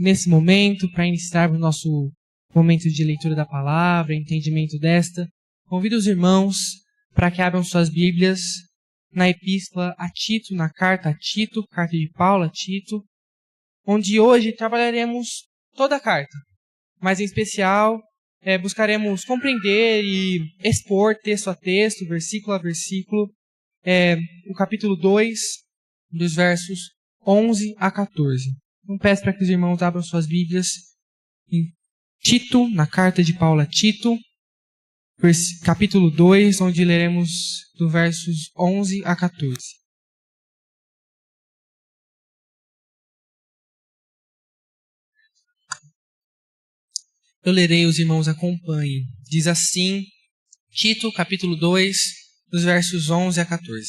nesse momento, para iniciarmos o nosso momento de leitura da palavra, entendimento desta, convido os irmãos para que abram suas Bíblias na epístola a Tito, na carta a Tito, carta de Paulo a Tito, onde hoje trabalharemos toda a carta, mas em especial buscaremos compreender e expor texto a texto, versículo a versículo, o capítulo 2, dos versos 11 a 14. Então peço para que os irmãos abram suas Bíblias em Tito, na carta de Paulo a Tito, capítulo 2, onde leremos do versos 11 a 14. Eu lerei, os irmãos acompanhem. Diz assim, Tito, capítulo 2, dos versos 11 a 14.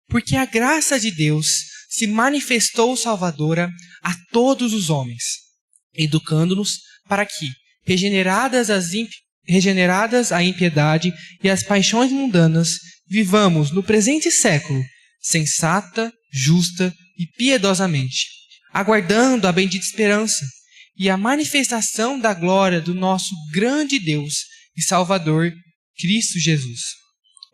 Porque a graça de Deus se manifestou salvadora a todos os homens, educando-nos para que, regeneradas a impiedade e as paixões mundanas, vivamos no presente século, sensata, justa e piedosamente, aguardando a bendita esperança e a manifestação da glória do nosso grande Deus e Salvador, Cristo Jesus,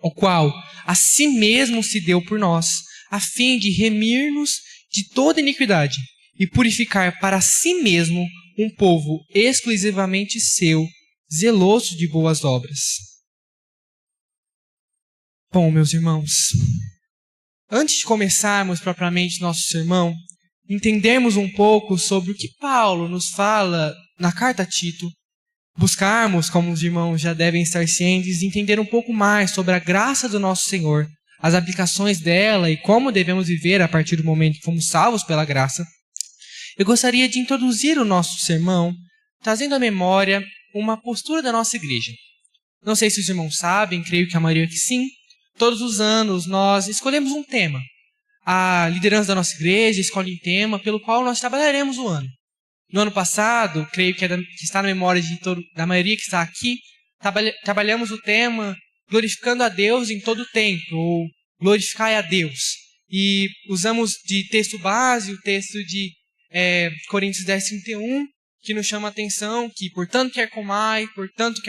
o qual a si mesmo se deu por nós, a fim de remir-nos de toda iniquidade e purificar para si mesmo um povo exclusivamente seu, zeloso de boas obras. Bom, meus irmãos, antes de começarmos propriamente nosso sermão, entendermos um pouco sobre o que Paulo nos fala na carta a Tito, buscarmos, como os irmãos já devem estar cientes, entender um pouco mais sobre a graça do nosso Senhor, as aplicações dela e como devemos viver a partir do momento que fomos salvos pela graça, eu gostaria de introduzir o nosso sermão trazendo à memória uma postura da nossa igreja. Não sei se os irmãos sabem, creio que a maioria que sim, todos os anos nós escolhemos um tema. A liderança da nossa igreja escolhe um tema pelo qual nós trabalharemos o ano. No ano passado, creio que está na memória da maioria que está aqui, trabalhamos o tema glorificando a Deus em todo o tempo, ou glorificai a Deus. E usamos de texto base, o texto de Coríntios 10:31, que nos chama a atenção, que portanto quer comai, portanto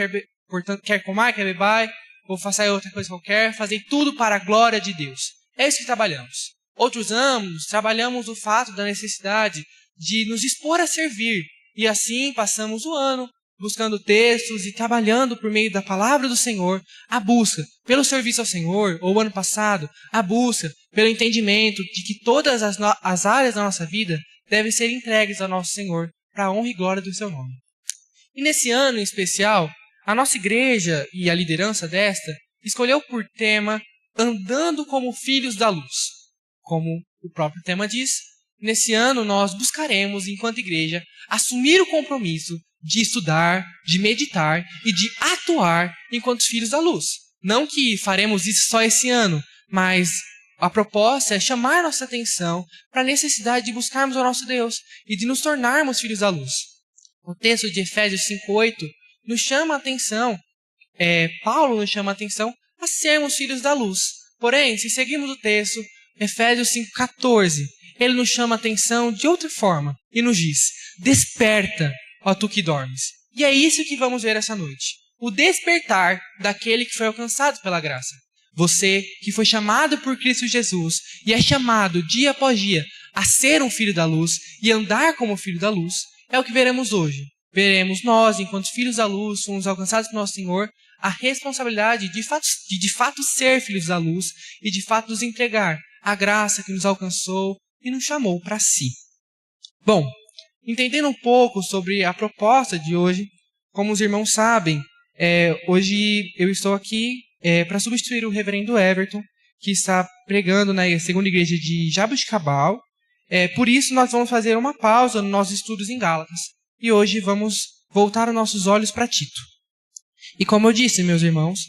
quer comai, quer bebai, ou façai outra coisa qualquer, fazei tudo para a glória de Deus. É isso que trabalhamos. Outros anos, trabalhamos o fato da necessidade de nos expor a servir. E assim passamos o ano buscando textos e trabalhando por meio da palavra do Senhor, a busca pelo serviço ao Senhor, ou ano passado, a busca pelo entendimento de que todas as áreas da nossa vida devem ser entregues ao nosso Senhor, para a honra e glória do seu nome. E nesse ano em especial, a nossa igreja e a liderança desta escolheu por tema Andando como Filhos da Luz. Como o próprio tema diz, nesse ano nós buscaremos, enquanto igreja, assumir o compromisso de estudar, de meditar e de atuar enquanto filhos da luz. Não que faremos isso só esse ano, mas a proposta é chamar nossa atenção para a necessidade de buscarmos o nosso Deus e de nos tornarmos filhos da luz. O texto de Efésios 5:8 nos chama a atenção, Paulo nos chama a atenção a sermos filhos da luz. Porém, se seguirmos o texto, Efésios 5:14, ele nos chama a atenção de outra forma e nos diz: desperta, ó tu que dormes. E é isso que vamos ver essa noite. O despertar daquele que foi alcançado pela graça. Você que foi chamado por Cristo Jesus e é chamado dia após dia a ser um filho da luz e andar como filho da luz, é o que veremos hoje. Veremos nós, enquanto filhos da luz, fomos alcançados por nosso Senhor, a responsabilidade de fato ser filhos da luz e de fato nos entregar a graça que nos alcançou e nos chamou para si. Bom, entendendo um pouco sobre a proposta de hoje, como os irmãos sabem, hoje eu estou aqui para substituir o reverendo Everton, que está pregando na segunda igreja de Jaboticabal. Por isso nós vamos fazer uma pausa nos nossos estudos em Gálatas. E hoje vamos voltar os nossos olhos para Tito. E como eu disse, meus irmãos,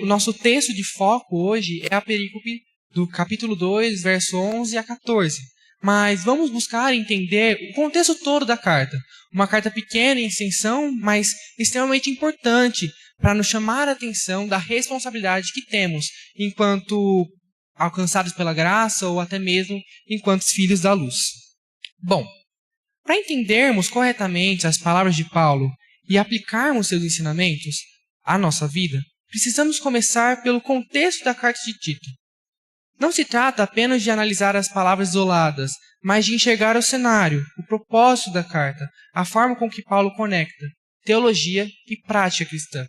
o nosso texto de foco hoje é a perícope do capítulo 2, verso 11 a 14. Mas vamos buscar entender o contexto todo da carta. Uma carta pequena em extensão, mas extremamente importante para nos chamar a atenção da responsabilidade que temos enquanto alcançados pela graça ou até mesmo enquanto filhos da luz. Bom, Para entendermos corretamente as palavras de Paulo e aplicarmos seus ensinamentos à nossa vida, precisamos começar pelo contexto da carta de Tito. Não se trata apenas de analisar as palavras isoladas, mas de enxergar o cenário, o propósito da carta, a forma com que Paulo conecta teologia e prática cristã.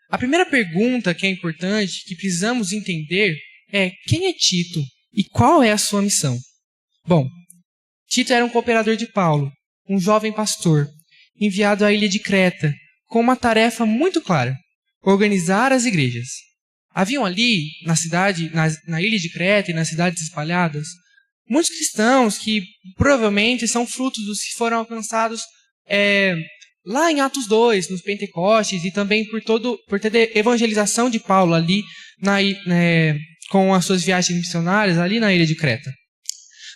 A primeira pergunta que é importante, que precisamos entender, é quem é Tito e qual é a sua missão? Bom, Tito era um cooperador de Paulo, um jovem pastor, enviado à ilha de Creta, com uma tarefa muito clara: organizar as igrejas. Haviam ali, na ilha de Creta e nas cidades espalhadas, muitos cristãos que provavelmente são frutos dos que foram alcançados lá em Atos 2, nos Pentecostes, e também por toda a evangelização de Paulo ali com as suas viagens missionárias ali na ilha de Creta.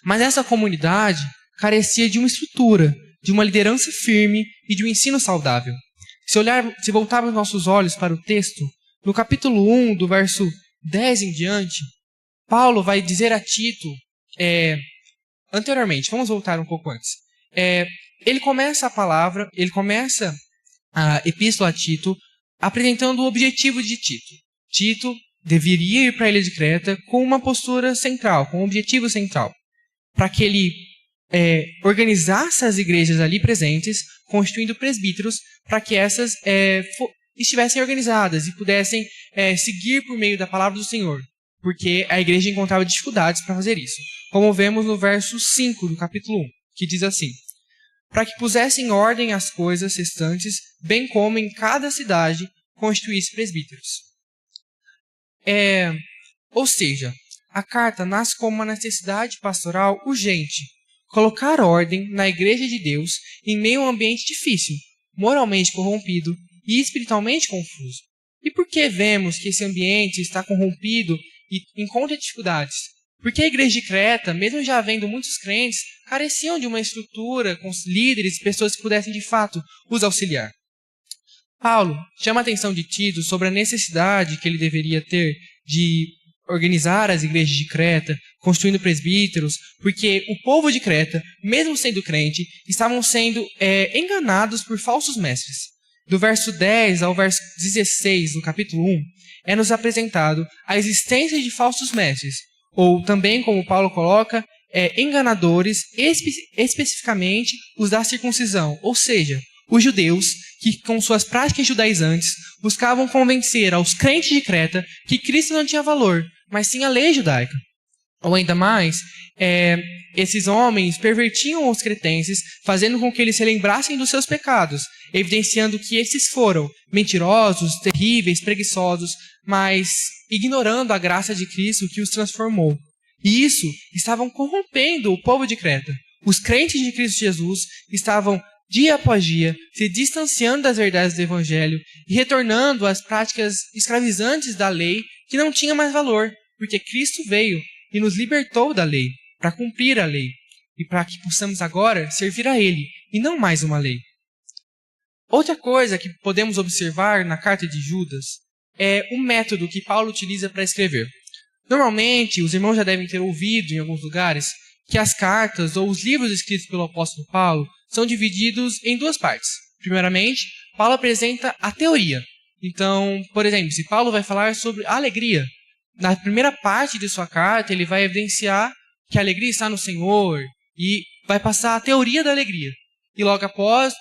Mas essa comunidade carecia de uma estrutura, de uma liderança firme e de um ensino saudável. Se voltarmos nossos olhos para o texto, no capítulo 1, do verso 10 em diante, Paulo vai dizer a Tito, anteriormente, vamos voltar um pouco antes. Ele começa a epístola a Tito apresentando o objetivo de Tito. Tito deveria ir para a ilha de Creta com uma postura central, com um objetivo central, para que ele organizasse as igrejas ali presentes, constituindo presbíteros, para que essas estivessem organizadas e pudessem seguir por meio da palavra do Senhor, porque a igreja encontrava dificuldades para fazer isso. Como vemos no verso 5 do capítulo 1, que diz assim: para que pusessem em ordem as coisas restantes, bem como em cada cidade constituísse presbíteros. Ou seja, a carta nasce como uma necessidade pastoral urgente, colocar ordem na igreja de Deus em meio a um ambiente difícil, moralmente corrompido e espiritualmente confuso. E por que vemos que esse ambiente está corrompido e encontra dificuldades? Porque a igreja de Creta, mesmo já havendo muitos crentes, careciam de uma estrutura com líderes, pessoas que pudessem de fato os auxiliar. Paulo chama a atenção de Tito sobre a necessidade que ele deveria ter de organizar as igrejas de Creta, construindo presbíteros, porque o povo de Creta, mesmo sendo crente, estavam sendo enganados por falsos mestres. Do verso 10 ao verso 16 do capítulo 1, é-nos apresentado a existência de falsos mestres, ou também, como Paulo coloca, enganadores, especificamente os da circuncisão, ou seja, os judeus que, com suas práticas judaizantes, buscavam convencer aos crentes de Creta que Cristo não tinha valor, mas sim a lei judaica. Ou ainda mais, esses homens pervertiam os cretenses, fazendo com que eles se lembrassem dos seus pecados, evidenciando que esses foram mentirosos, terríveis, preguiçosos, mas ignorando a graça de Cristo que os transformou. E isso estavam corrompendo o povo de Creta. Os crentes de Cristo Jesus estavam, dia após dia, se distanciando das verdades do Evangelho e retornando às práticas escravizantes da lei que não tinha mais valor, porque Cristo veio e nos libertou da lei, para cumprir a lei, e para que possamos agora servir a Ele, e não mais uma lei. Outra coisa que podemos observar na carta de Judas é o método que Paulo utiliza para escrever. Normalmente, os irmãos já devem ter ouvido em alguns lugares que as cartas ou os livros escritos pelo apóstolo Paulo são divididos em duas partes. Primeiramente, Paulo apresenta a teoria. Então, por exemplo, se Paulo vai falar sobre alegria, na primeira parte de sua carta, ele vai evidenciar que a alegria está no Senhor e vai passar a teoria da alegria. E logo após,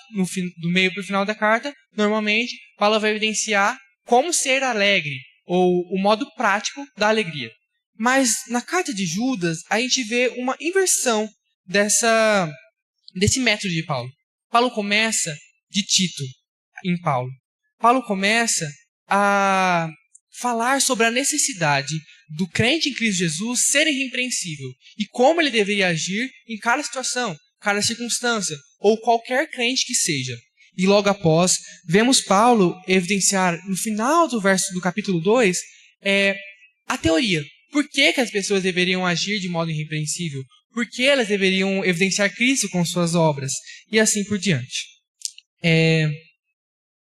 do meio para o final da carta, normalmente, Paulo vai evidenciar como ser alegre, ou o modo prático da alegria. Mas na carta de Judas, a gente vê uma inversão desse método de Paulo. Paulo começa de Tito em Paulo. Paulo começa a falar sobre a necessidade do crente em Cristo Jesus ser irrepreensível e como ele deveria agir em cada situação, cada circunstância, ou qualquer crente que seja. E logo após, vemos Paulo evidenciar no final do capítulo 2 a teoria. Por que as pessoas deveriam agir de modo irrepreensível? Por que elas deveriam evidenciar Cristo com suas obras? E assim por diante.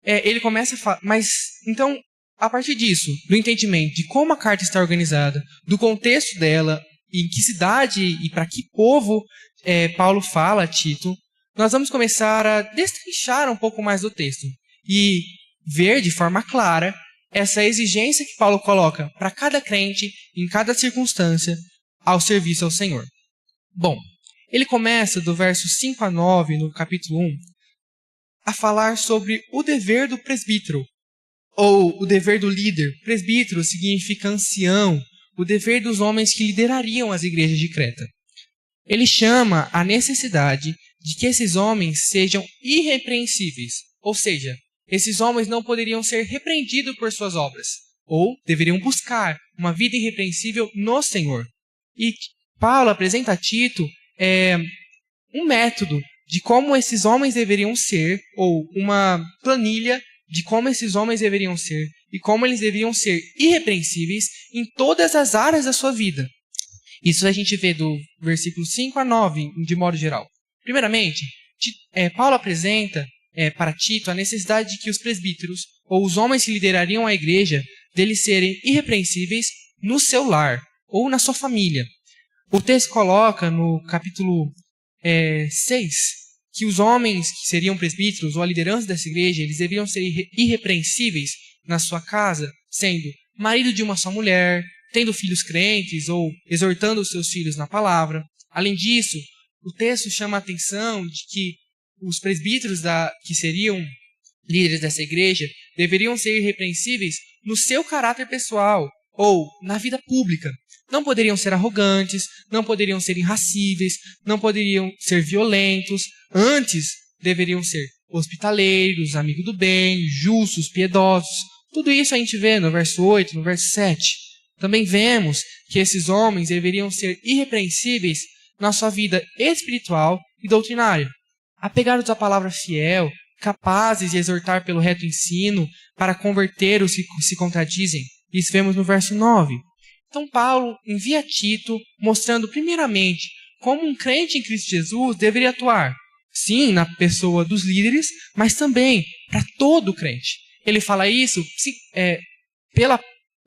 Ele começa a falar, mas então, a partir disso, do entendimento de como a carta está organizada, do contexto dela em que cidade e para que povo Paulo fala a Tito, nós vamos começar a destrinchar um pouco mais do texto e ver de forma clara essa exigência que Paulo coloca para cada crente, em cada circunstância, ao serviço ao Senhor. Bom, ele começa do verso 5 a 9, no capítulo 1, a falar sobre o dever do presbítero, ou o dever do líder. Presbítero significa ancião, o dever dos homens que liderariam as igrejas de Creta. Ele chama a necessidade de que esses homens sejam irrepreensíveis, ou seja, esses homens não poderiam ser repreendidos por suas obras, ou deveriam buscar uma vida irrepreensível no Senhor. E Paulo apresenta a Tito um método de como esses homens deveriam ser, ou uma planilha de como esses homens deveriam ser, e como eles deveriam ser irrepreensíveis em todas as áreas da sua vida. Isso a gente vê do versículo 5 a 9, de modo geral. Primeiramente, Paulo apresenta para Tito a necessidade de que os presbíteros, ou os homens que liderariam a igreja, deles serem irrepreensíveis no seu lar, ou na sua família. O texto coloca no capítulo 6 que os homens que seriam presbíteros, ou a liderança dessa igreja, eles deveriam ser irrepreensíveis na sua casa, sendo marido de uma só mulher, tendo filhos crentes, ou exortando os seus filhos na palavra. Além disso, o texto chama a atenção de que os presbíteros que seriam líderes dessa igreja deveriam ser irrepreensíveis no seu caráter pessoal, ou na vida pública. Não poderiam ser arrogantes, não poderiam ser irracíveis, não poderiam ser violentos. Antes, deveriam ser hospitaleiros, amigos do bem, justos, piedosos. Tudo isso a gente vê no verso 8, no verso 7. Também vemos que esses homens deveriam ser irrepreensíveis na sua vida espiritual e doutrinária. Apegados à palavra fiel, capazes de exortar pelo reto ensino para converter os que se contradizem. Isso vemos no verso 9. Então Paulo envia Tito mostrando primeiramente como um crente em Cristo Jesus deveria atuar. Sim, na pessoa dos líderes, mas também para todo crente. Ele fala isso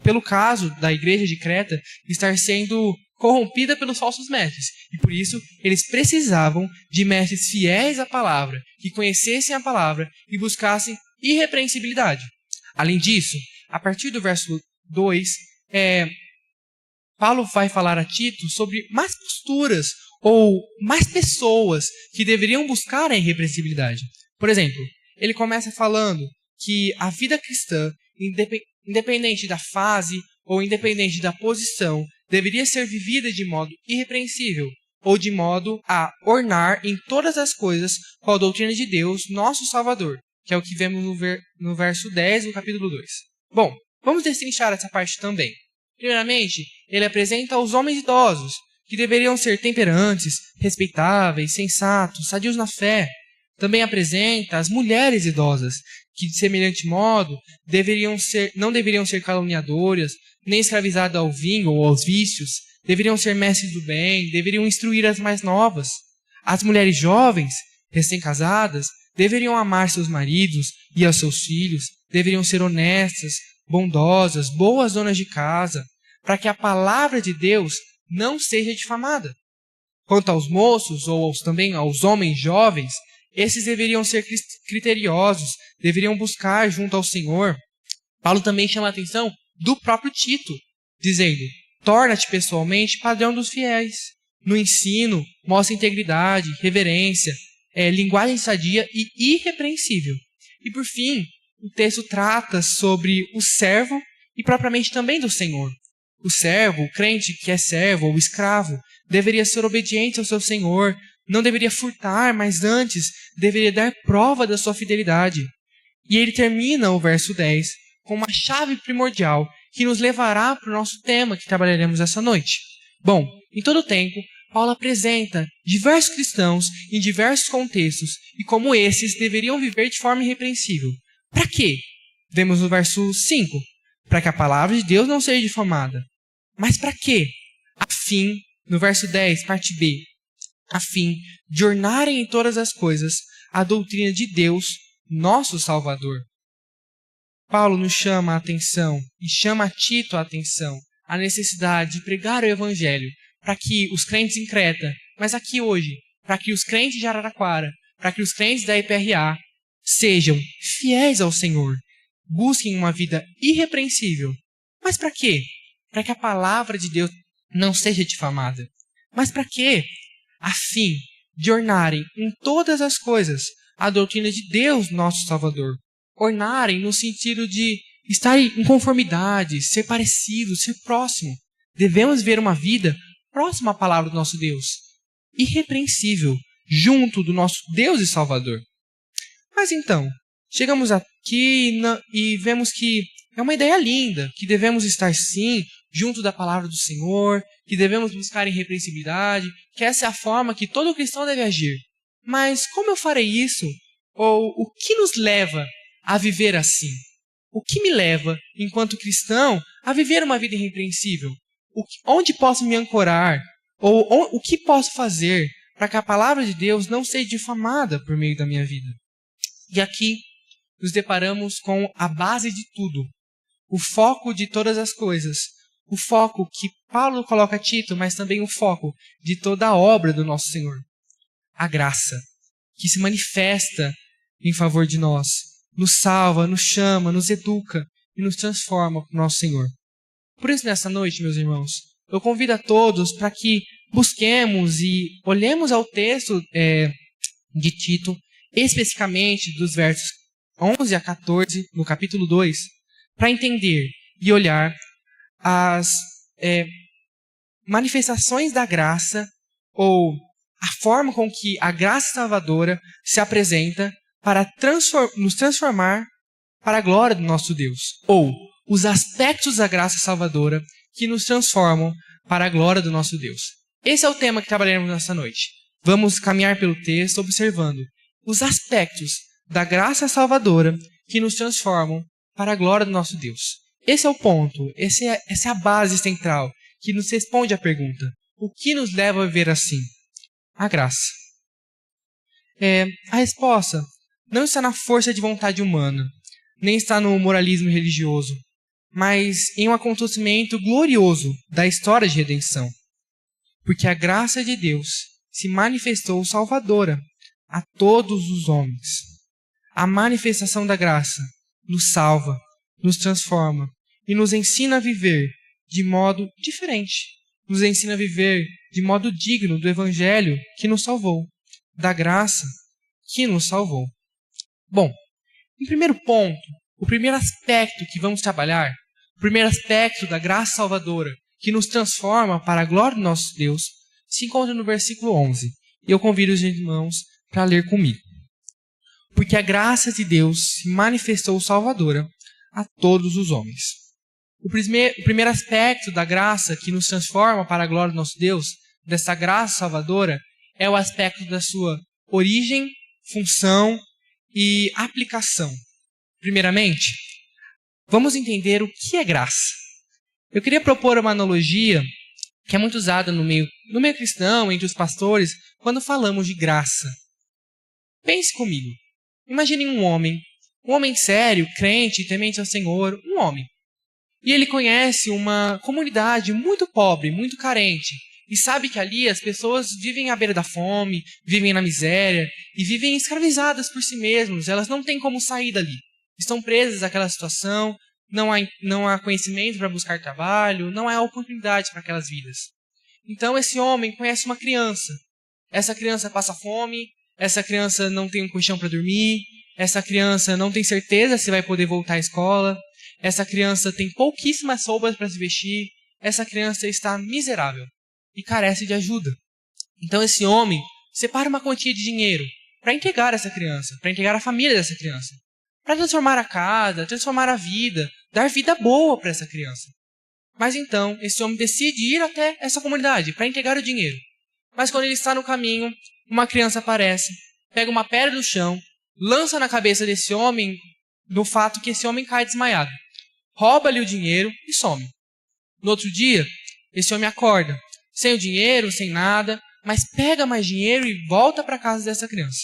pelo caso da igreja de Creta estar sendo corrompida pelos falsos mestres. E por isso eles precisavam de mestres fiéis à palavra, que conhecessem a palavra e buscassem irrepreensibilidade. Além disso, a partir do verso 2, Paulo vai falar a Tito sobre mais posturas ou mais pessoas que deveriam buscar a irrepreensibilidade. Por exemplo, ele começa falando que a vida cristã, independente da fase ou independente da posição, deveria ser vivida de modo irrepreensível, ou de modo a ornar em todas as coisas com a doutrina de Deus, nosso Salvador, que é o que vemos no verso 10 do capítulo 2. Bom, vamos destrinchar essa parte também. Primeiramente, ele apresenta os homens idosos, que deveriam ser temperantes, respeitáveis, sensatos, sadios na fé. Também apresenta as mulheres idosas, que, de semelhante modo, não deveriam ser caluniadoras, nem escravizadas ao vinho ou aos vícios, deveriam ser mestres do bem, deveriam instruir as mais novas. As mulheres jovens, recém-casadas, deveriam amar seus maridos e aos seus filhos, deveriam ser honestas, bondosas, boas donas de casa, para que a palavra de Deus não seja difamada. Quanto aos moços, ou também aos homens jovens, esses deveriam ser criteriosos, deveriam buscar junto ao Senhor. Paulo também chama a atenção do próprio Tito, dizendo: torna-te pessoalmente padrão dos fiéis. No ensino, mostra integridade, reverência, linguagem sadia e irrepreensível. E por fim, o texto trata sobre o servo e propriamente também do Senhor. O servo, o crente que é servo ou escravo, deveria ser obediente ao seu Senhor, não deveria furtar, mas antes deveria dar prova da sua fidelidade. E ele termina o verso 10 com uma chave primordial que nos levará para o nosso tema que trabalharemos essa noite. Bom, em todo o tempo, Paulo apresenta diversos cristãos em diversos contextos e como esses deveriam viver de forma irrepreensível. Para quê? Vemos no verso 5. Para que a palavra de Deus não seja difamada. Mas para quê? A fim, no verso 10, parte B, a fim de ornarem em todas as coisas a doutrina de Deus, nosso Salvador. Paulo nos chama a atenção e chama a Tito a atenção a necessidade de pregar o Evangelho para que os crentes em Creta, mas aqui hoje, para que os crentes de Araraquara, para que os crentes da IPRA sejam fiéis ao Senhor, busquem uma vida irrepreensível. Mas para quê? Para que a palavra de Deus não seja difamada. Mas para quê? A fim de ornarem em todas as coisas a doutrina de Deus, nosso Salvador. Ornarem no sentido de estar em conformidade, ser parecido, ser próximo. Devemos ver uma vida próxima à palavra do nosso Deus, irrepreensível, junto do nosso Deus e Salvador. Mas então, chegamos aqui e vemos que é uma ideia linda, que devemos estar sim junto da palavra do Senhor, que devemos buscar irrepreensibilidade, que essa é a forma que todo cristão deve agir. Mas como eu farei isso? Ou o que nos leva a viver assim? O que me leva, enquanto cristão, a viver uma vida irrepreensível? Onde posso me ancorar? Ou o que posso fazer para que a palavra de Deus não seja difamada por meio da minha vida? E aqui nos deparamos com a base de tudo, o foco de todas as coisas, o foco que Paulo coloca a Tito, mas também o foco de toda a obra do nosso Senhor. A graça, que se manifesta em favor de nós, nos salva, nos chama, nos educa e nos transforma para o nosso Senhor. Por isso, nessa noite, meus irmãos, eu convido a todos para que busquemos e olhemos ao texto de Tito, especificamente dos versos 11 a 14, no capítulo 2, para entender e olhar as manifestações da graça, ou a forma com que a graça salvadora se apresenta para nos transformar para a glória do nosso Deus, ou os aspectos da graça salvadora que nos transformam para a glória do nosso Deus. Esse é o tema que trabalharemos nessa noite. Vamos caminhar pelo texto observando os aspectos da graça salvadora que nos transformam para a glória do nosso Deus. Esse é o ponto, essa é a base central que nos responde à pergunta: o que nos leva a viver assim? A graça. A resposta não está na força de vontade humana, nem está no moralismo religioso, mas em um acontecimento glorioso da história de redenção. Porque a graça de Deus se manifestou salvadora a todos os homens. A manifestação da graça nos salva, nos transforma e nos ensina a viver de modo diferente. Nos ensina a viver de modo digno do Evangelho que nos salvou, da graça que nos salvou. Bom, em primeiro ponto, o primeiro aspecto que vamos trabalhar, o primeiro aspecto da graça salvadora que nos transforma para a glória do nosso Deus, se encontra no versículo 11. E eu convido os irmãos para ler comigo. Porque a graça de Deus se manifestou salvadora a todos os homens. O primeiro aspecto da graça que nos transforma para a glória do nosso Deus, dessa graça salvadora, é o aspecto da sua origem, função e aplicação. Primeiramente, vamos entender o que é graça. Eu queria propor uma analogia que é muito usada no meio cristão, entre os pastores, quando falamos de graça. Pense comigo. Imagine um homem sério, crente, temente ao Senhor, um homem. E ele conhece uma comunidade muito pobre, muito carente, e sabe que ali as pessoas vivem à beira da fome, vivem na miséria, e vivem escravizadas por si mesmos, elas não têm como sair dali. Estão presas àquela situação, não há conhecimento para buscar trabalho, não há oportunidade para aquelas vidas. Então esse homem conhece uma criança. Essa criança passa fome, essa criança não tem um colchão para dormir, essa criança não tem certeza se vai poder voltar à escola, essa criança tem pouquíssimas roupas para se vestir, essa criança está miserável e carece de ajuda. Então esse homem separa uma quantia de dinheiro para entregar essa criança, para entregar a família dessa criança, para transformar a casa, transformar a vida, dar vida boa para essa criança. Mas então, esse homem decide ir até essa comunidade para entregar o dinheiro. Mas quando ele está no caminho, uma criança aparece, pega uma pedra do chão, lança na cabeça desse homem, do fato que esse homem cai desmaiado. Rouba-lhe o dinheiro e some. No outro dia, esse homem acorda, sem o dinheiro, sem nada, mas pega mais dinheiro e volta para a casa dessa criança.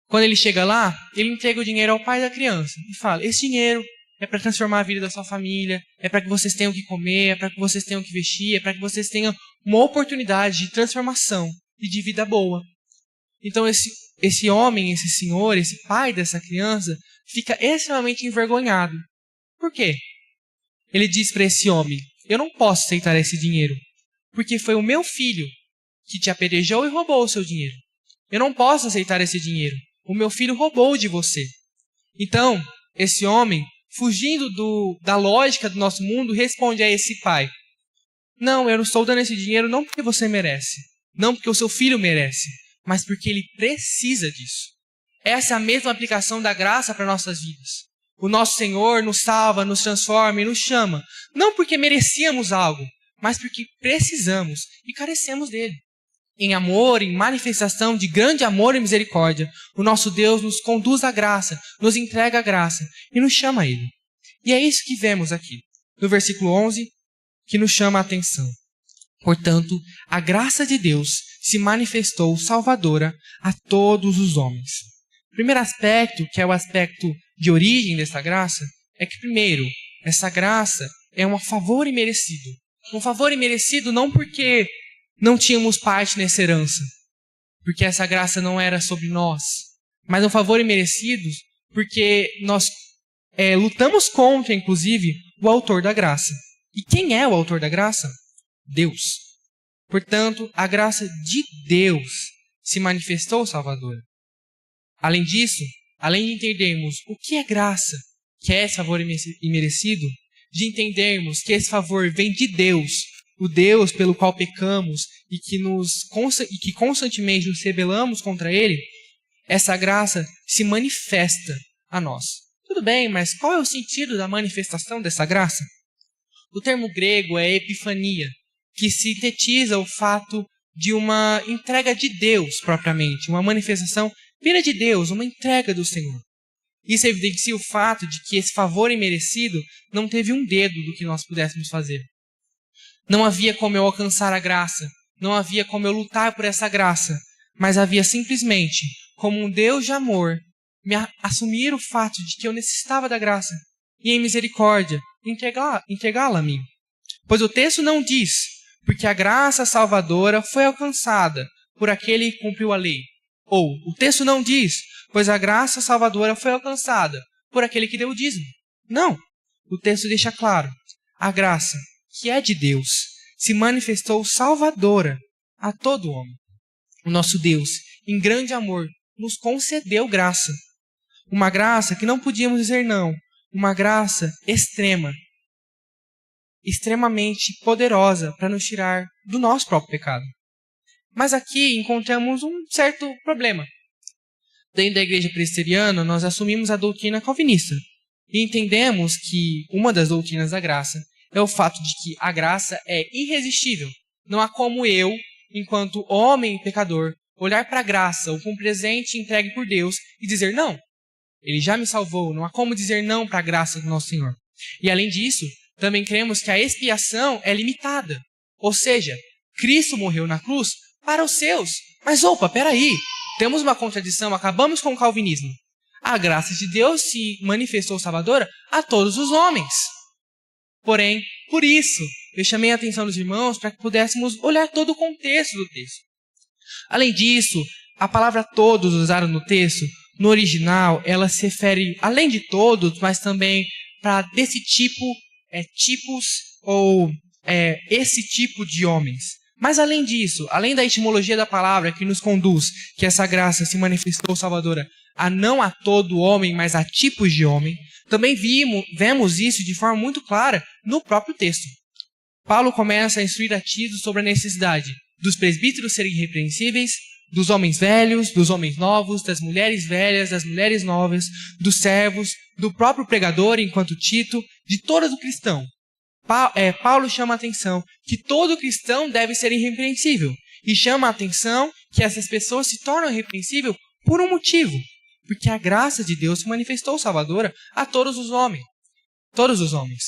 Quando ele chega lá, ele entrega o dinheiro ao pai da criança e fala: esse dinheiro é para transformar a vida da sua família, é para que vocês tenham o que comer, é para que vocês tenham o que vestir, é para que vocês tenham uma oportunidade de transformação e de vida boa. Então esse homem, esse senhor, esse pai dessa criança fica extremamente envergonhado. Por quê? Ele diz para esse homem: eu não posso aceitar esse dinheiro, porque foi o meu filho que te apedrejou e roubou o seu dinheiro. Eu não posso aceitar esse dinheiro. O meu filho roubou de você. Então, esse homem, fugindo da lógica do nosso mundo, responde a esse pai: não, eu não estou dando esse dinheiro não porque você merece, não porque o seu filho merece, mas porque ele precisa disso. Essa é a mesma aplicação da graça para nossas vidas. O nosso Senhor nos salva, nos transforma e nos chama, não porque merecíamos algo, mas porque precisamos e carecemos dele. Em amor, em manifestação de grande amor e misericórdia, o nosso Deus nos conduz à graça, nos entrega a graça e nos chama a ele. E é isso que vemos aqui, no versículo 11, que nos chama a atenção. Portanto, a graça de Deus se manifestou salvadora a todos os homens. O primeiro aspecto, que é o aspecto de origem dessa graça, é que, primeiro, essa graça é um favor imerecido. Um favor imerecido não porque não tínhamos parte nessa herança, porque essa graça não era sobre nós, mas um favor imerecido porque nós lutamos contra, inclusive, o autor da graça. E quem é o autor da graça? Deus. Portanto, a graça de Deus se manifestou salvadora. Além disso, além de entendermos o que é graça, que é esse favor imerecido, de entendermos que esse favor vem de Deus, o Deus pelo qual pecamos e que constantemente nos rebelamos contra Ele, essa graça se manifesta a nós. Tudo bem, mas qual é o sentido da manifestação dessa graça? O termo grego é epifania, que sintetiza o fato de uma entrega de Deus propriamente, uma manifestação vinda de Deus, uma entrega do Senhor. Isso evidencia o fato de que esse favor imerecido não teve um dedo do que nós pudéssemos fazer. Não havia como eu alcançar a graça, não havia como eu lutar por essa graça, mas havia simplesmente como um Deus de amor me assumir o fato de que eu necessitava da graça e em misericórdia entregá-la a mim. Pois o texto não diz, porque a graça salvadora foi alcançada por aquele que cumpriu a lei. Ou, o texto não diz, pois a graça salvadora foi alcançada por aquele que deu o dízimo. Não, o texto deixa claro, a graça, que é de Deus, se manifestou salvadora a todo homem. O nosso Deus, em grande amor, nos concedeu graça. Uma graça que não podíamos dizer não, uma graça extremamente poderosa para nos tirar do nosso próprio pecado. Mas aqui encontramos um certo problema. Dentro da igreja presbiteriana, nós assumimos a doutrina calvinista e entendemos que uma das doutrinas da graça é o fato de que a graça é irresistível. Não há como eu, enquanto homem e pecador, olhar para a graça ou para um presente entregue por Deus e dizer não. Ele já me salvou, não há como dizer não para a graça do nosso Senhor. E além disso, também cremos que a expiação é limitada. Ou seja, Cristo morreu na cruz para os seus. Mas peraí, temos uma contradição, acabamos com o calvinismo. A graça de Deus se manifestou salvadora a todos os homens. Porém, por isso, eu chamei a atenção dos irmãos para que pudéssemos olhar todo o contexto do texto. Além disso, a palavra todos usada no texto, no original, ela se refere, além de todos, mas também para desse tipo, tipos ou esse tipo de homens. Mas além disso, além da etimologia da palavra que nos conduz, que essa graça se manifestou salvadora a não a todo homem, mas a tipos de homem, também vemos isso de forma muito clara no próprio texto. Paulo começa a instruir a Tito sobre a necessidade dos presbíteros serem irrepreensíveis, dos homens velhos, dos homens novos, das mulheres velhas, das mulheres novas, dos servos, do próprio pregador enquanto Tito, de todo o cristão. Paulo chama a atenção que todo cristão deve ser irrepreensível e chama a atenção que essas pessoas se tornam irrepreensíveis por um motivo, porque a graça de Deus se manifestou salvadora a todos os homens. Todos os homens.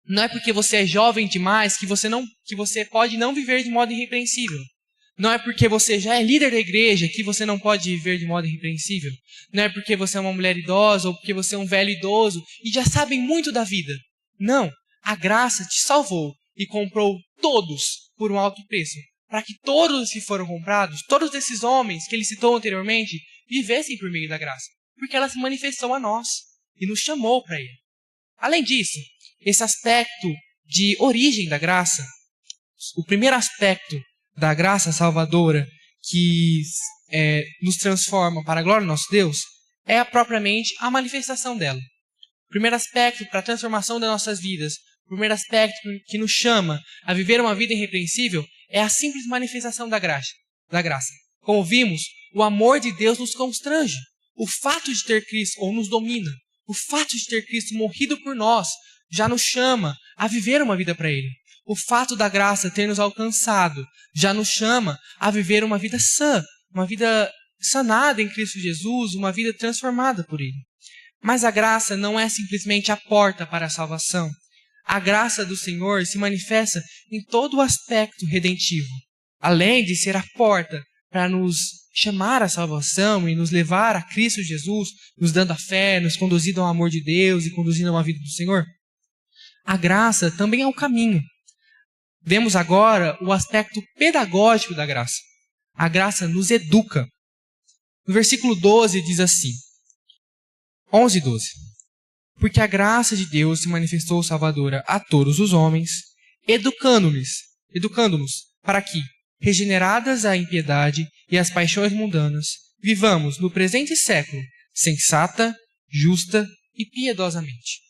Não é porque você é jovem demais que você pode não viver de modo irrepreensível. Não é porque você já é líder da igreja que você não pode viver de modo irrepreensível. Não é porque você é uma mulher idosa ou porque você é um velho idoso e já sabem muito da vida. Não. A graça te salvou e comprou todos por um alto preço. Para que todos os que foram comprados, todos esses homens que ele citou anteriormente, vivessem por meio da graça. Porque ela se manifestou a nós e nos chamou para ele. Além disso, esse aspecto de origem da graça, o primeiro aspecto da graça salvadora que nos transforma para a glória do nosso Deus, é propriamente a manifestação dela. O primeiro aspecto para a transformação das nossas vidas, o primeiro aspecto que nos chama a viver uma vida irrepreensível, é a simples manifestação da graça. Como vimos, o amor de Deus nos constrange. O fato de ter Cristo, ou nos domina, o fato de ter Cristo morrido por nós, já nos chama a viver uma vida para Ele. O fato da graça ter nos alcançado já nos chama a viver uma vida sã, uma vida sanada em Cristo Jesus, uma vida transformada por Ele. Mas a graça não é simplesmente a porta para a salvação. A graça do Senhor se manifesta em todo o aspecto redentivo. Além de ser a porta para nos chamar à salvação e nos levar a Cristo Jesus, nos dando a fé, nos conduzindo ao amor de Deus e conduzindo a uma vida do Senhor, a graça também é o caminho. Vemos agora o aspecto pedagógico da graça. A graça nos educa. No versículo 12 diz assim, 11 e 12. Porque a graça de Deus se manifestou salvadora a todos os homens, educando-nos para que, regeneradas a impiedade e as paixões mundanas, vivamos no presente século sensata, justa e piedosamente.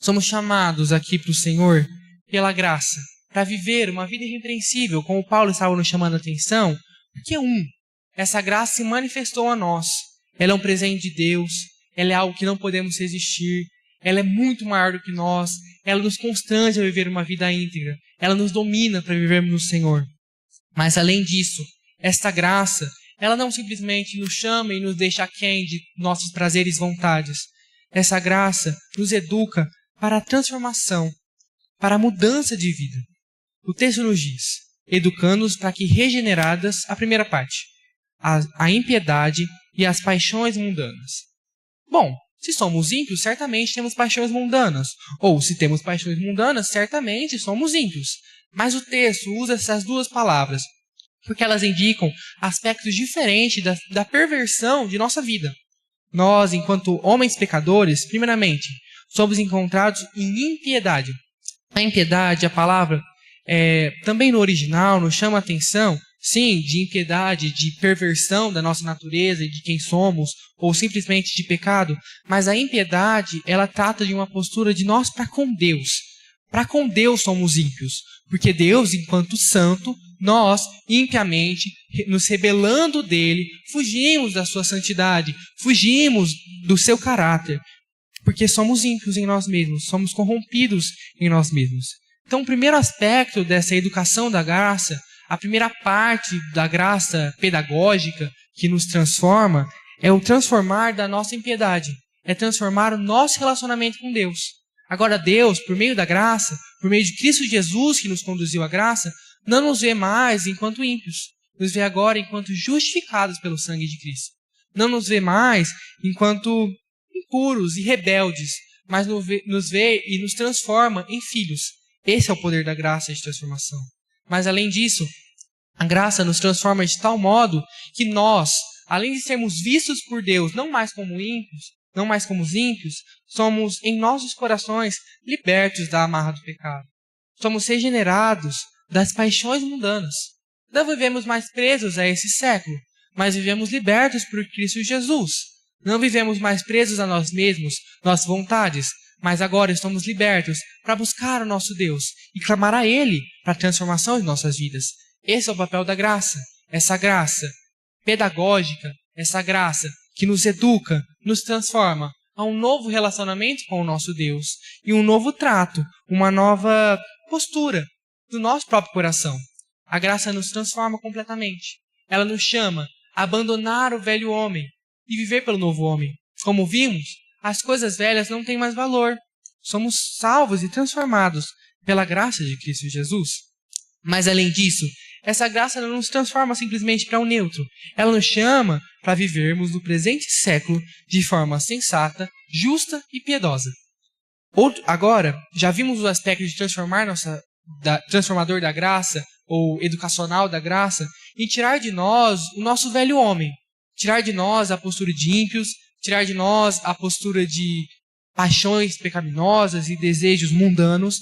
Somos chamados aqui para o Senhor pela graça, para viver uma vida irrepreensível, como Paulo estava nos chamando a atenção, porque essa graça se manifestou a nós. Ela é um presente de Deus, ela é algo que não podemos resistir, ela é muito maior do que nós, ela nos constrange a viver uma vida íntegra, ela nos domina para vivermos no Senhor. Mas além disso, esta graça, ela não simplesmente nos chama e nos deixa aquém de nossos prazeres e vontades. Essa graça nos educa para a transformação, para a mudança de vida. O texto nos diz, educando-nos para que regeneradas, a primeira parte, a impiedade e as paixões mundanas. Bom, se somos ímpios, certamente temos paixões mundanas. Ou, se temos paixões mundanas, certamente somos ímpios. Mas o texto usa essas duas palavras, porque elas indicam aspectos diferentes da perversão de nossa vida. Nós, enquanto homens pecadores, primeiramente, somos encontrados em impiedade. A impiedade, a palavra, também no original, nos chama a atenção, sim, de impiedade, de perversão da nossa natureza e de quem somos, ou simplesmente de pecado, mas a impiedade, ela trata de uma postura de nós para com Deus. Para com Deus somos ímpios, porque Deus, enquanto santo, nós, impiamente, nos rebelando dele, fugimos da sua santidade, fugimos do seu caráter, porque somos ímpios em nós mesmos, somos corrompidos em nós mesmos. Então, o primeiro aspecto dessa educação da graça, a primeira parte da graça pedagógica que nos transforma, é o transformar da nossa impiedade, é transformar o nosso relacionamento com Deus. Agora Deus, por meio da graça, por meio de Cristo Jesus que nos conduziu à graça, não nos vê mais enquanto ímpios, nos vê agora enquanto justificados pelo sangue de Cristo. Não nos vê mais enquanto impuros e rebeldes, mas nos vê e nos transforma em filhos. Esse é o poder da graça de transformação. Mas além disso, a graça nos transforma de tal modo que nós, além de sermos vistos por Deus não mais como ímpios, não mais como ímpios, somos em nossos corações libertos da amarra do pecado. Somos regenerados das paixões mundanas. Não vivemos mais presos a esse século, mas vivemos libertos por Cristo Jesus. Não vivemos mais presos a nós mesmos, nossas vontades, mas agora estamos libertos para buscar o nosso Deus e clamar a Ele para a transformação de nossas vidas. Esse é o papel da graça, essa graça pedagógica, essa graça que nos educa, nos transforma a um novo relacionamento com o nosso Deus e um novo trato, uma nova postura do nosso próprio coração. A graça nos transforma completamente. Ela nos chama a abandonar o velho homem e viver pelo novo homem. Como vimos, as coisas velhas não têm mais valor. Somos salvos e transformados pela graça de Cristo Jesus. Mas além disso, essa graça não nos transforma simplesmente para um neutro. Ela nos chama para vivermos no presente século de forma sensata, justa e piedosa. Agora, já vimos os aspectos de transformador da graça, ou educacional da graça, e tirar de nós o nosso velho homem. Tirar de nós a postura de ímpios, tirar de nós a postura de paixões pecaminosas e desejos mundanos.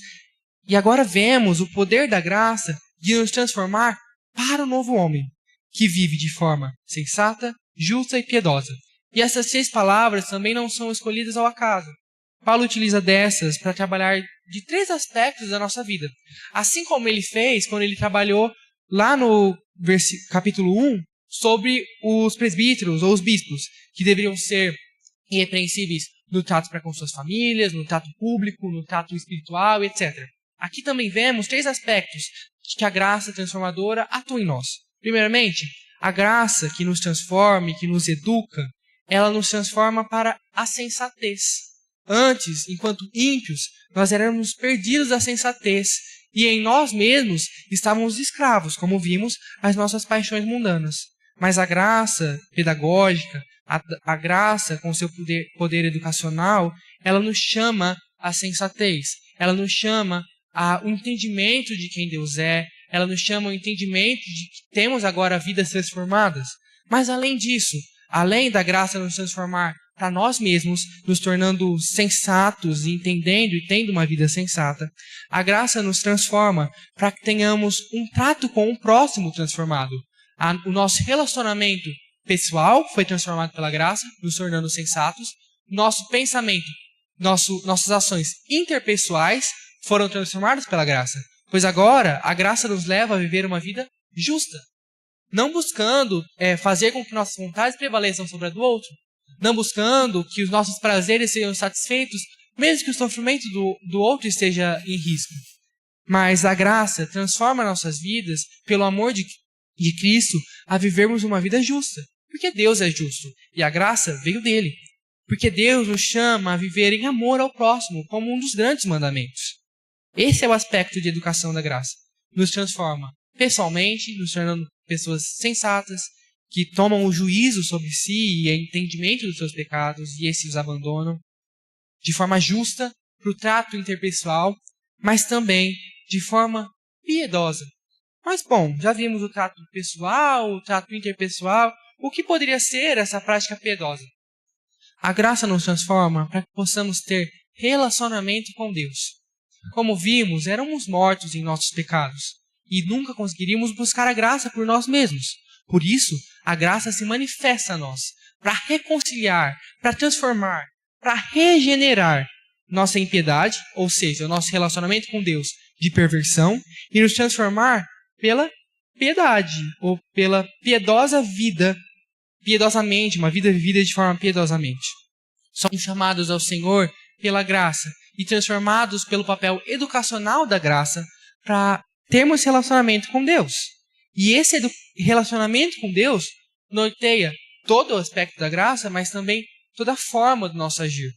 E agora vemos o poder da graça de nos transformar para o novo homem, que vive de forma sensata, justa e piedosa. E essas 6 palavras também não são escolhidas ao acaso. Paulo utiliza dessas para trabalhar de 3 aspectos da nossa vida. Assim como ele fez quando ele trabalhou lá no capítulo 1 sobre os presbíteros ou os bispos, que deveriam ser irrepreensíveis no trato para com suas famílias, no trato público, no trato espiritual, etc. Aqui também vemos 3 aspectos que a graça transformadora atua em nós. Primeiramente, a graça que nos transforma e que nos educa, ela nos transforma para a sensatez. Antes, enquanto ímpios, nós éramos perdidos da sensatez e em nós mesmos estávamos escravos, como vimos, às nossas paixões mundanas. Mas a graça pedagógica, a graça com seu poder educacional, ela nos chama à sensatez, ela nos chama ao entendimento de quem Deus é, ela nos chama ao entendimento de que temos agora vidas transformadas. Mas além disso, além da graça nos transformar para nós mesmos, nos tornando sensatos e entendendo e tendo uma vida sensata, a graça nos transforma para que tenhamos um trato com o próximo transformado. O nosso relacionamento pessoal foi transformado pela graça, nos tornando sensatos. Nosso pensamento, nossas ações interpessoais foram transformadas pela graça. Pois agora, a graça nos leva a viver uma vida justa. Não buscando fazer com que nossas vontades prevaleçam sobre a do outro. Não buscando que os nossos prazeres sejam satisfeitos, mesmo que o sofrimento do outro esteja em risco. Mas a graça transforma nossas vidas, pelo amor de Cristo, a vivermos uma vida justa. Porque Deus é justo e a graça veio dele. Porque Deus nos chama a viver em amor ao próximo, como um dos grandes mandamentos. Esse é o aspecto de educação da graça. Nos transforma pessoalmente, nos tornando pessoas sensatas, que tomam o juízo sobre si e o entendimento dos seus pecados e esses os abandonam, de forma justa para o trato interpessoal, mas também de forma piedosa. Mas bom, já vimos o trato pessoal, o trato interpessoal, o que poderia ser essa prática piedosa? A graça nos transforma para que possamos ter relacionamento com Deus. Como vimos, éramos mortos em nossos pecados e nunca conseguiríamos buscar a graça por nós mesmos. Por isso, a graça se manifesta a nós para reconciliar, para transformar, para regenerar nossa impiedade, ou seja, o nosso relacionamento com Deus de perversão, e nos transformar pela piedade, ou pela piedosa vida, piedosamente, uma vida vivida de forma piedosamente. Somos chamados ao Senhor pela graça e transformados pelo papel educacional da graça para termos relacionamento com Deus. E esse relacionamento com Deus norteia todo o aspecto da graça, mas também toda a forma do nosso agir.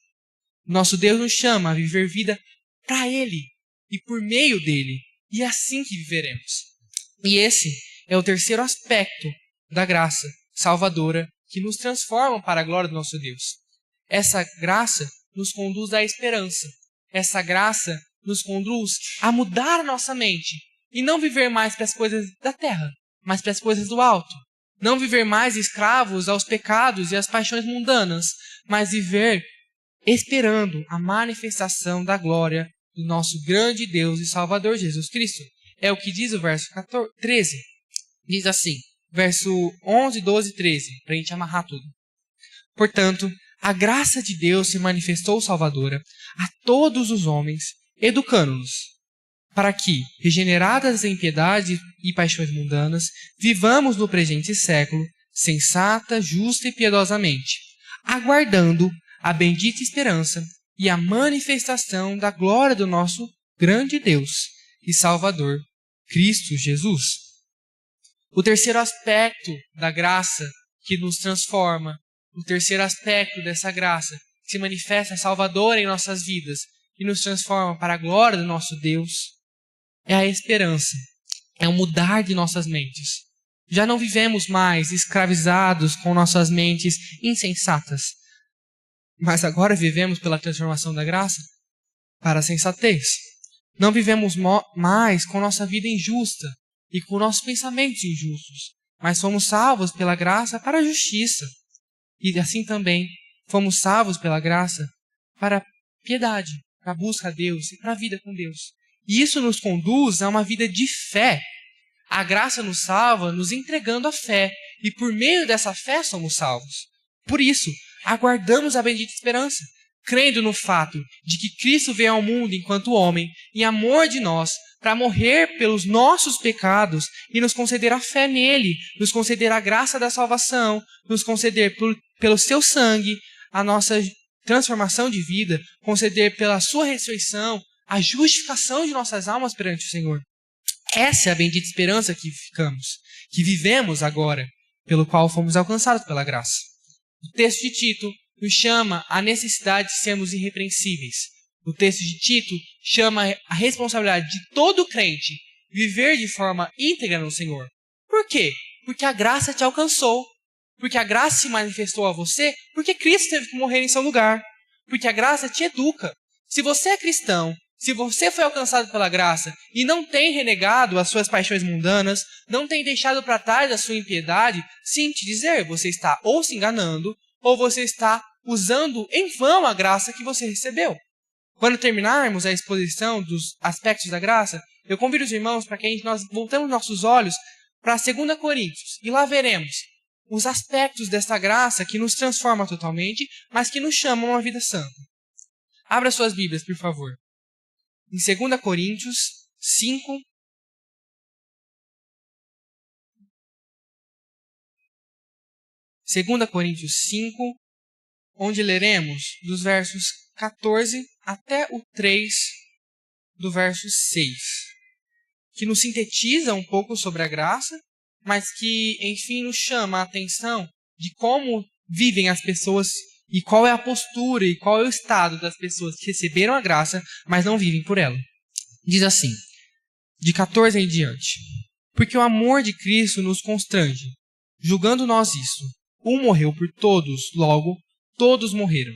Nosso Deus nos chama a viver vida para Ele e por meio dele. E é assim que viveremos. E esse é o terceiro aspecto da graça salvadora que nos transforma para a glória do nosso Deus. Essa graça nos conduz à esperança. Essa graça nos conduz a mudar a nossa mente e não viver mais para as coisas da terra, mas para as coisas do alto. Não viver mais escravos aos pecados e às paixões mundanas, mas viver esperando a manifestação da glória do nosso grande Deus e Salvador Jesus Cristo. É o que diz o verso 13. Diz assim, verso 11, 12 e 13, para a gente amarrar tudo. Portanto, a graça de Deus se manifestou salvadora a todos os homens, educando-nos, para que, regeneradas em piedade e paixões mundanas, vivamos no presente século, sensata, justa e piedosamente, aguardando a bendita esperança e a manifestação da glória do nosso grande Deus e Salvador, Cristo Jesus. O terceiro aspecto da graça que nos transforma, o terceiro aspecto dessa graça que se manifesta salvadora em nossas vidas e nos transforma para a glória do nosso Deus, é a esperança. é um mudar de nossas mentes. Já não vivemos mais escravizados com nossas mentes insensatas, mas agora vivemos pela transformação da graça para a sensatez. Não vivemos mais com nossa vida injusta e com nossos pensamentos injustos, mas fomos salvos pela graça para a justiça. E assim também fomos salvos pela graça para a piedade, para a busca a Deus e para a vida com Deus. E isso nos conduz a uma vida de fé. A graça nos salva nos entregando a fé, e por meio dessa fé somos salvos. Por isso, aguardamos a bendita esperança, crendo no fato de que Cristo veio ao mundo enquanto homem, em amor de nós, para morrer pelos nossos pecados e nos conceder a fé nele, nos conceder a graça da salvação, nos conceder pelo seu sangue a nossa transformação de vida, conceder pela sua ressurreição a justificação de nossas almas perante o Senhor. Essa é a bendita esperança que vivemos agora, pelo qual fomos alcançados pela graça. O texto de Tito nos chama à necessidade de sermos irrepreensíveis. O texto de Tito chama a responsabilidade de todo crente viver de forma íntegra no Senhor. Por quê? Porque a graça te alcançou. Porque a graça se manifestou a você, porque Cristo teve que morrer em seu lugar. Porque a graça te educa. Se você é cristão, se você foi alcançado pela graça e não tem renegado as suas paixões mundanas, não tem deixado para trás a sua impiedade, sim te dizer, você está ou se enganando, ou você está usando em vão a graça que você recebeu. Quando terminarmos a exposição dos aspectos da graça, eu convido os irmãos para que nós voltemos nossos olhos para 2 Coríntios, e lá veremos os aspectos desta graça que nos transforma totalmente, mas que nos chama a uma vida santa. Abra suas Bíblias, por favor. Em 2 Coríntios 5, onde leremos dos versos 14 até o 3 do verso 6, que nos sintetiza um pouco sobre a graça, mas que, enfim, nos chama a atenção de como vivem as pessoas e qual é a postura e qual é o estado das pessoas que receberam a graça, mas não vivem por ela. Diz assim, de 14 em diante: porque o amor de Cristo nos constrange, julgando nós isso. Um morreu por todos, logo, todos morreram.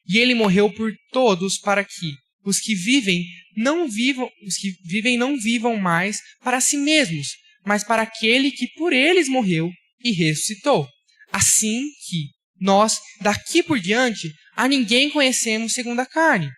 E ele morreu por todos para que os que vivem não vivam mais para si mesmos, mas para aquele que por eles morreu e ressuscitou. Assim que nós, daqui por diante, a ninguém conhecemos segundo a carne.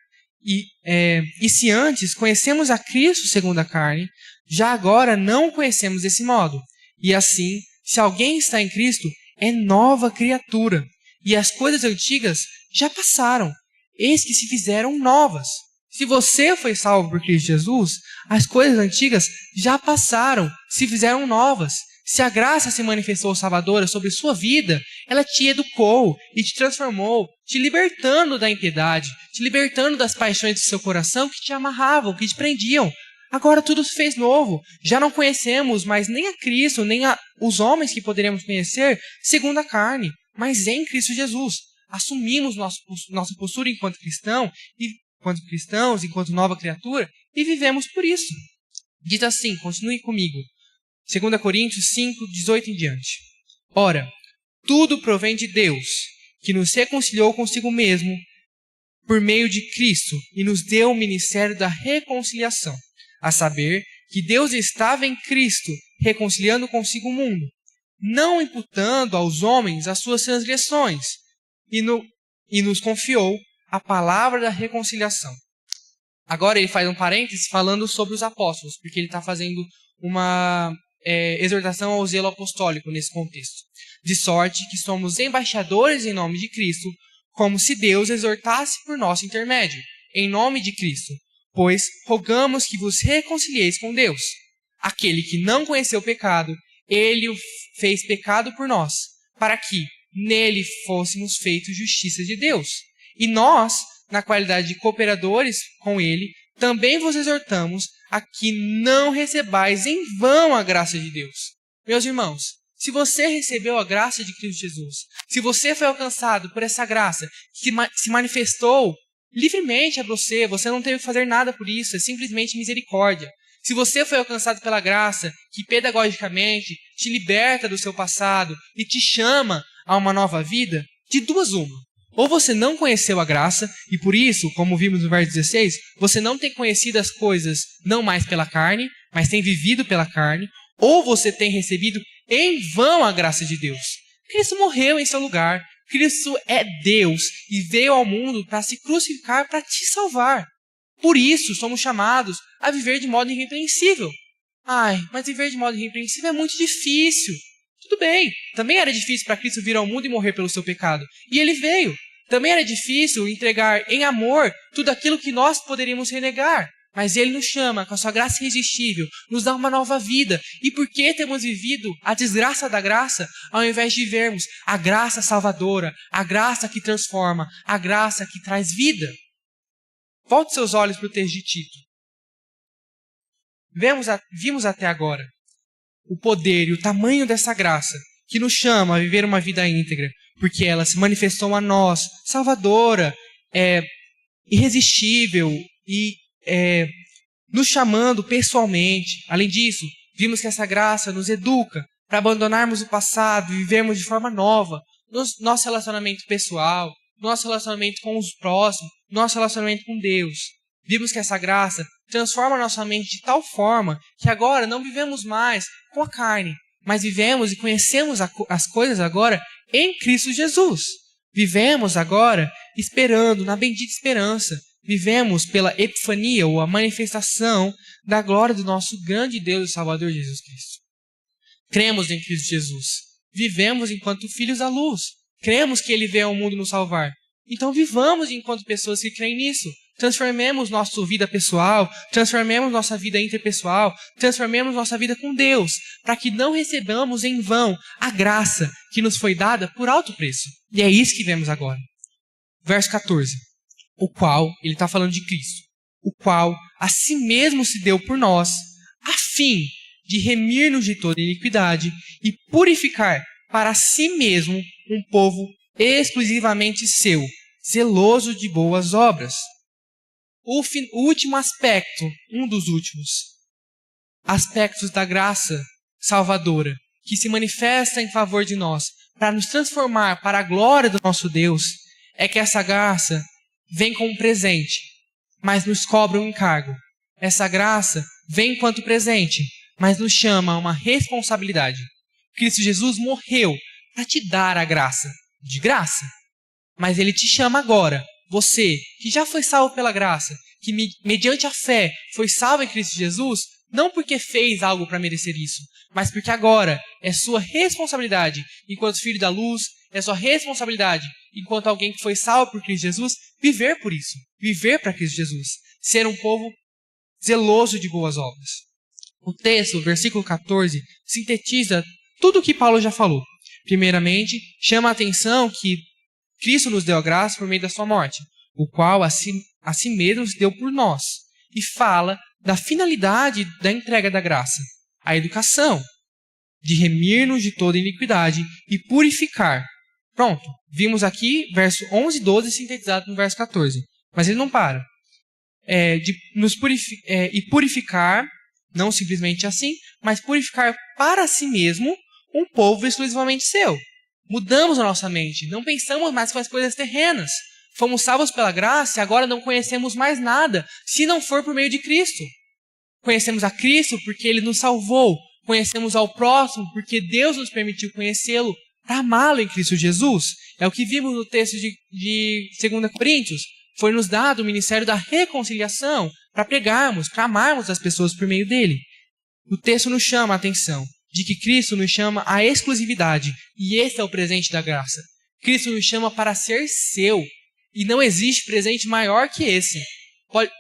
E se antes conhecemos a Cristo segundo a carne, já agora não o conhecemos desse modo. E assim, se alguém está em Cristo, é nova criatura. E as coisas antigas já passaram, eis que se fizeram novas. Se você foi salvo por Cristo Jesus, as coisas antigas já passaram, se fizeram novas. Se a graça se manifestou salvadora sobre sua vida, ela te educou e te transformou, te libertando da impiedade, te libertando das paixões do seu coração que te amarravam, que te prendiam. Agora tudo se fez novo. Já não conhecemos mais nem a Cristo, nem os homens que poderíamos conhecer segundo a carne, mas em Cristo Jesus. Assumimos nossa postura enquanto cristãos, enquanto nova criatura, e vivemos por isso. Diz assim, continue comigo. 2 Coríntios 5, 18 em diante. Ora, tudo provém de Deus, que nos reconciliou consigo mesmo por meio de Cristo e nos deu o ministério da reconciliação, a saber, que Deus estava em Cristo reconciliando consigo o mundo, não imputando aos homens as suas transgressões, e nos confiou a palavra da reconciliação. Agora ele faz um parênteses falando sobre os apóstolos, porque ele está fazendo uma exortação ao zelo apostólico nesse contexto. De sorte que somos embaixadores em nome de Cristo, como se Deus exortasse por nosso intermédio, em nome de Cristo. Pois rogamos que vos reconcilieis com Deus. Aquele que não conheceu o pecado, ele o fez pecado por nós, para que nele fôssemos feitos justiça de Deus. E nós, na qualidade de cooperadores com ele, também vos exortamos a que não recebais em vão a graça de Deus. Meus irmãos, se você recebeu a graça de Cristo Jesus, se você foi alcançado por essa graça que se manifestou livremente a você não teve que fazer nada por isso, é simplesmente misericórdia. Se você foi alcançado pela graça, que pedagogicamente te liberta do seu passado e te chama a uma nova vida, de duas uma. Ou você não conheceu a graça, e por isso, como vimos no verso 16, você não tem conhecido as coisas não mais pela carne, mas tem vivido pela carne, ou você tem recebido em vão a graça de Deus. Cristo morreu em seu lugar. Cristo é Deus e veio ao mundo para se crucificar para te salvar. Por isso, somos chamados a viver de modo irrepreensível. Mas viver de modo irrepreensível é muito difícil. Tudo bem, também era difícil para Cristo vir ao mundo e morrer pelo seu pecado. E ele veio. Também era difícil entregar em amor tudo aquilo que nós poderíamos renegar. Mas ele nos chama com a sua graça irresistível, nos dá uma nova vida. E por que temos vivido a desgraça da graça, ao invés de vivermos a graça salvadora, a graça que transforma, a graça que traz vida? Volte seus olhos para o texto de Tito. Vimos até agora o poder e o tamanho dessa graça que nos chama a viver uma vida íntegra, porque ela se manifestou a nós, salvadora, irresistível e nos chamando pessoalmente. Além disso, vimos que essa graça nos educa para abandonarmos o passado e vivermos de forma nova no nosso relacionamento pessoal, no nosso relacionamento com os próximos, no nosso relacionamento com Deus. Vimos que essa graça transforma a nossa mente de tal forma que agora não vivemos mais com a carne, mas vivemos e conhecemos as coisas agora em Cristo Jesus. Vivemos agora esperando, na bendita esperança. Vivemos pela epifania, ou a manifestação da glória do nosso grande Deus e Salvador Jesus Cristo. Cremos em Cristo Jesus. Vivemos enquanto filhos da luz. Cremos que Ele veio ao mundo nos salvar. Então vivamos enquanto pessoas que creem nisso. Transformemos nossa vida pessoal, transformemos nossa vida interpessoal, transformemos nossa vida com Deus, para que não recebamos em vão a graça que nos foi dada por alto preço. E é isso que vemos agora. Verso 14. O qual, ele está falando de Cristo, o qual a si mesmo se deu por nós, a fim de remir-nos de toda iniquidade e purificar para si mesmo um povo exclusivamente seu, zeloso de boas obras. O último aspecto, um dos últimos aspectos da graça salvadora, que se manifesta em favor de nós, para nos transformar para a glória do nosso Deus, é que essa graça vem como presente, mas nos cobra um encargo. Essa graça vem enquanto presente, mas nos chama a uma responsabilidade. Cristo Jesus morreu para te dar a graça, de graça. Mas Ele te chama agora, você que já foi salvo pela graça, que mediante a fé foi salvo em Cristo Jesus, não porque fez algo para merecer isso, mas porque agora é sua responsabilidade, enquanto filho da luz, é sua responsabilidade, enquanto alguém que foi salvo por Cristo Jesus, viver por isso, viver para Cristo Jesus, ser um povo zeloso de boas obras. O texto, versículo 14, sintetiza tudo o que Paulo já falou. Primeiramente, chama a atenção que Cristo nos deu a graça por meio da sua morte, o qual a si mesmo se deu por nós, e fala da finalidade da entrega da graça, a educação, de remir-nos de toda iniquidade e purificar. Pronto, vimos aqui verso 11 e 12 sintetizado no verso 14, mas ele não para. E purificar, não simplesmente assim, mas purificar para si mesmo um povo exclusivamente seu. Mudamos a nossa mente, não pensamos mais com as coisas terrenas. Fomos salvos pela graça e agora não conhecemos mais nada, se não for por meio de Cristo. Conhecemos a Cristo porque Ele nos salvou. Conhecemos ao próximo porque Deus nos permitiu conhecê-lo para amá-lo em Cristo Jesus. É o que vimos no texto de 2 Coríntios. Foi nos dado o ministério da reconciliação para pregarmos, para amarmos as pessoas por meio dele. O texto nos chama a atenção de que Cristo nos chama à exclusividade, e esse é o presente da graça. Cristo nos chama para ser seu, e não existe presente maior que esse.